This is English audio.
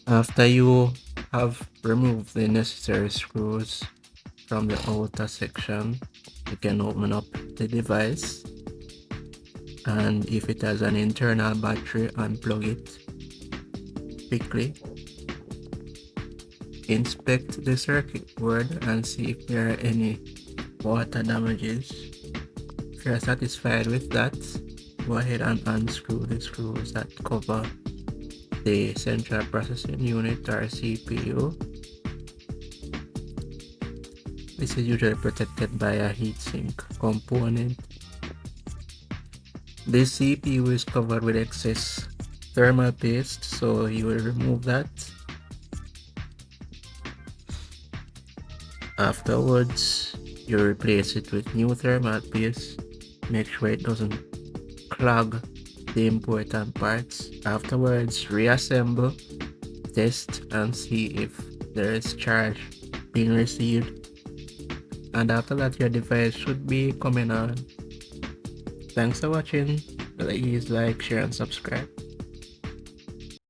After you have removed the necessary screws from the outer section, you can open up the device, and if it has an internal battery, unplug it quickly. Inspect the circuit board and see if there are any water damages. If you are satisfied with that, go ahead and unscrew the screws that cover the central processing unit or CPU. This is usually protected by a heatsink component. This CPU is covered with excess thermal paste, so you will remove that. Afterwards, you replace it with new thermal paste. Make sure it doesn't clog the important parts. Afterwards, reassemble, test, and see if there is charge being received. And after that, your device should be coming on. Thanks for watching. Please like, share, and subscribe.